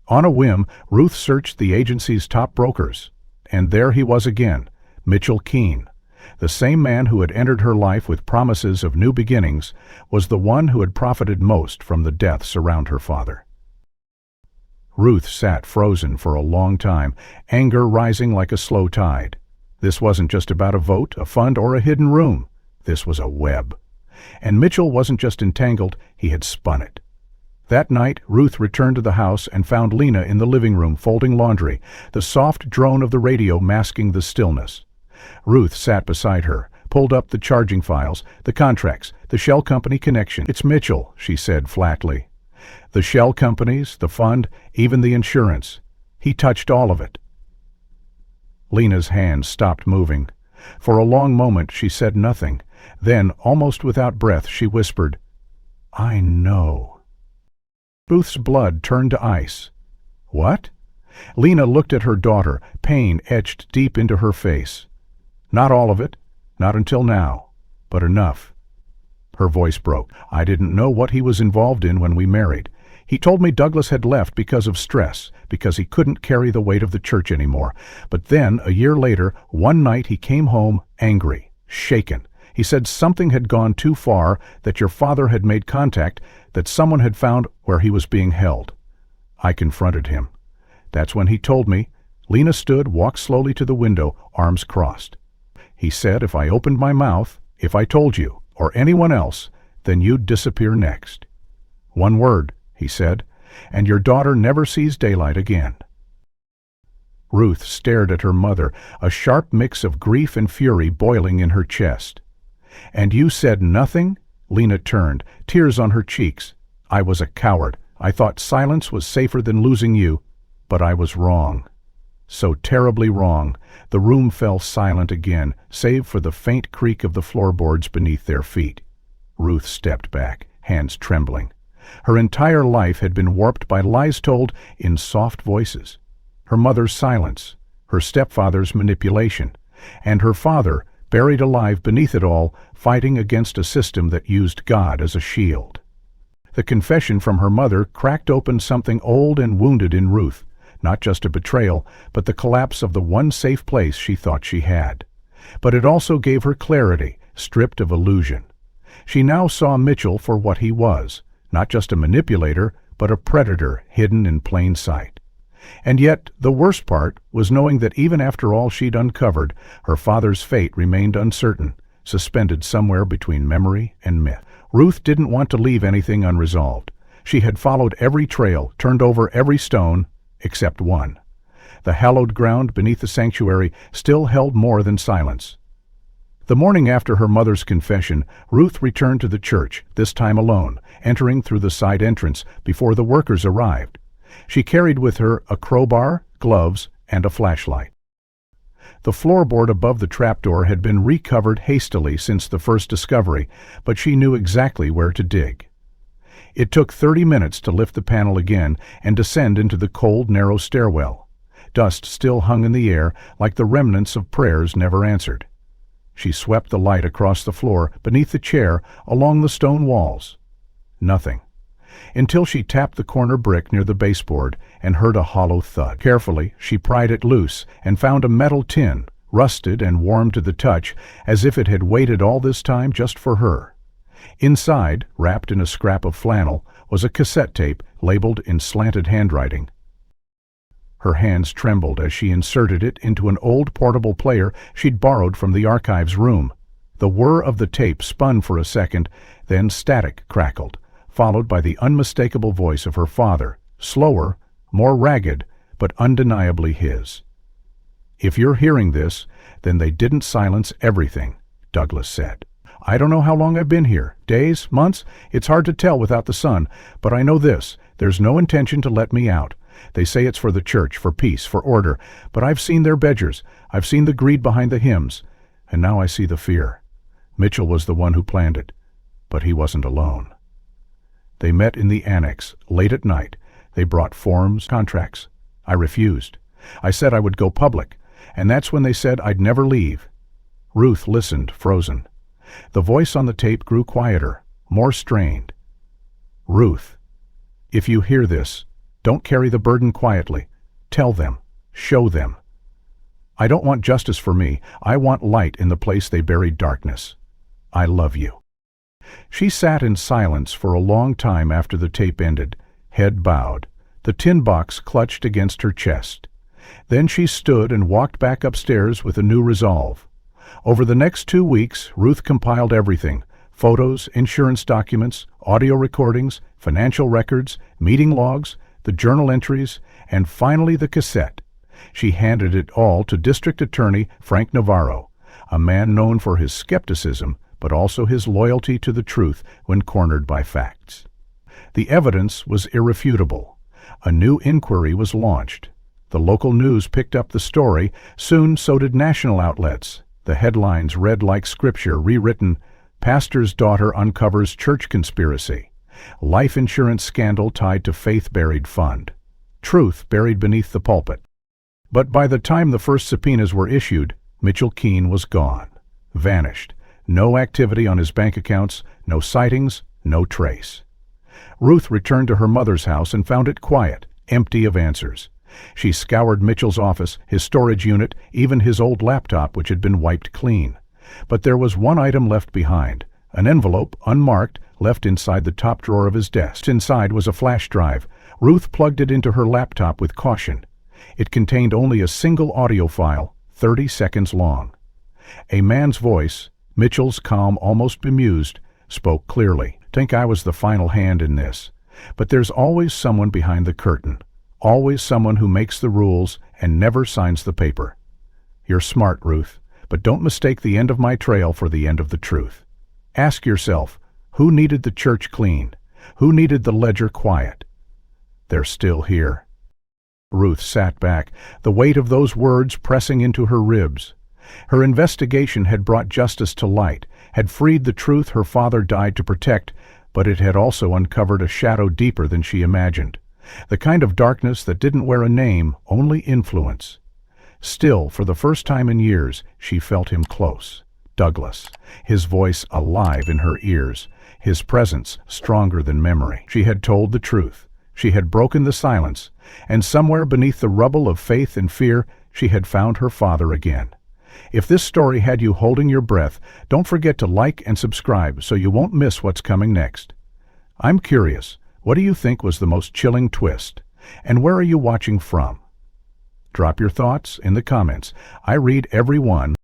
On a whim, Ruth searched the agency's top brokers. And there he was again, Mitchell Keene. The same man who had entered her life with promises of new beginnings was the one who had profited most from the deaths around her father. Ruth sat frozen for a long time, anger rising like a slow tide. This wasn't just about a vote, a fund, or a hidden room. This was a web. And Mitchell wasn't just entangled, he had spun it. That night, Ruth returned to the house and found Lena in the living room folding laundry, the soft drone of the radio masking the stillness. Ruth sat beside her, pulled up the charging files, the contracts, the shell company connection. "It's Mitchell," she said flatly. "The shell companies, the fund, even the insurance. He touched all of it." Lena's hands stopped moving. For a long moment she said nothing. Then, almost without breath, she whispered, "I know." Ruth's blood turned to ice. "What?" Lena looked at her daughter, pain etched deep into her face. "Not all of it, not until now, but enough." Her voice broke. "I didn't know what he was involved in when we married. He told me Douglas had left because of stress, because he couldn't carry the weight of the church anymore. But then, a year later, one night he came home angry, shaken. He said something had gone too far, that your father had made contact, that someone had found where he was being held. I confronted him. That's when he told me." Lena stood, walked slowly to the window, arms crossed. "He said if I opened my mouth, if I told you, or anyone else, then you'd disappear next. One word," he said, "and your daughter never sees daylight again." Ruth stared at her mother, a sharp mix of grief and fury boiling in her chest. "And you said nothing?" Lena turned, tears on her cheeks. "I was a coward. I thought silence was safer than losing you, but I was wrong. So terribly wrong." The room fell silent again, save for the faint creak of the floorboards beneath their feet. Ruth stepped back, hands trembling. Her entire life had been warped by lies told in soft voices. Her mother's silence, her stepfather's manipulation, and her father, buried alive beneath it all, fighting against a system that used God as a shield. The confession from her mother cracked open something old and wounded in Ruth. Not just a betrayal, but the collapse of the one safe place she thought she had. But it also gave her clarity, stripped of illusion. She now saw Mitchell for what he was, not just a manipulator, but a predator hidden in plain sight. And yet, the worst part was knowing that even after all she'd uncovered, her father's fate remained uncertain, suspended somewhere between memory and myth. Ruth didn't want to leave anything unresolved. She had followed every trail, turned over every stone, except one. The hallowed ground beneath the sanctuary still held more than silence. The morning after her mother's confession, Ruth returned to the church, this time alone, entering through the side entrance before the workers arrived. She carried with her a crowbar, gloves, and a flashlight. The floorboard above the trapdoor had been recovered hastily since the first discovery, but she knew exactly where to dig. It took 30 minutes to lift the panel again and descend into the cold, narrow stairwell. Dust still hung in the air like the remnants of prayers never answered. She swept the light across the floor, beneath the chair, along the stone walls. Nothing. Until she tapped the corner brick near the baseboard and heard a hollow thud. Carefully, she pried it loose and found a metal tin, rusted and warm to the touch, as if it had waited all this time just for her. Inside, wrapped in a scrap of flannel, was a cassette tape labeled in slanted handwriting. Her hands trembled as she inserted it into an old portable player she'd borrowed from the archives room. The whir of the tape spun for a second, then static crackled, followed by the unmistakable voice of her father, slower, more ragged, but undeniably his. "If you're hearing this, then they didn't silence everything," Douglas said. "I don't know how long I've been here, days, months, it's hard to tell without the sun, but I know this, there's no intention to let me out. They say it's for the church, for peace, for order, but I've seen their bedgers, I've seen the greed behind the hymns, and now I see the fear. Mitchell was the one who planned it, but he wasn't alone." They met in the annex, late at night. They brought forms, contracts. I refused. I said I would go public, and that's when they said I'd never leave. Ruth listened, frozen. The voice on the tape grew quieter, more strained. "Ruth, if you hear this, don't carry the burden quietly. Tell them. Show them. I don't want justice for me. I want light in the place they buried darkness. I love you." She sat in silence for a long time after the tape ended, head bowed, the tin box clutched against her chest. Then she stood and walked back upstairs with a new resolve. Over the next 2 weeks, Ruth compiled everything: photos, insurance documents, audio recordings, financial records, meeting logs, the journal entries, and finally the cassette. She handed it all to District Attorney Frank Navarro, a man known for his skepticism, but also his loyalty to the truth when cornered by facts. The evidence was irrefutable. A new inquiry was launched. The local news picked up the story. Soon so did national outlets. The headlines read like scripture rewritten: "Pastor's Daughter Uncovers Church Conspiracy. Life Insurance Scandal Tied to Faith-Buried Fund. Truth Buried Beneath the Pulpit." But by the time the first subpoenas were issued, Mitchell Keene was gone. Vanished. No activity on his bank accounts, no sightings, no trace. Ruth returned to her mother's house and found it quiet, empty of answers. She scoured Mitchell's office, his storage unit, even his old laptop, which had been wiped clean. But there was one item left behind, an envelope, unmarked, left inside the top drawer of his desk. Inside was a flash drive. Ruth plugged it into her laptop with caution. It contained only a single audio file, 30 seconds long. A man's voice, Mitchell's calm, almost bemused, spoke clearly. "Think I was the final hand in this. But there's always someone behind the curtain. Always someone who makes the rules and never signs the paper. You're smart, Ruth, but don't mistake the end of my trail for the end of the truth. Ask yourself, who needed the church clean? Who needed the ledger quiet? They're still here." Ruth sat back, the weight of those words pressing into her ribs. Her investigation had brought justice to light, had freed the truth her father died to protect, but it had also uncovered a shadow deeper than she imagined. The kind of darkness that didn't wear a name, only influence. Still, for the first time in years, she felt him close. Douglas, his voice alive in her ears, his presence stronger than memory. She had told the truth. She had broken the silence, and somewhere beneath the rubble of faith and fear, she had found her father again. If this story had you holding your breath, don't forget to like and subscribe so you won't miss what's coming next. I'm curious, what do you think was the most chilling twist? And where are you watching from? Drop your thoughts in the comments. I read every one.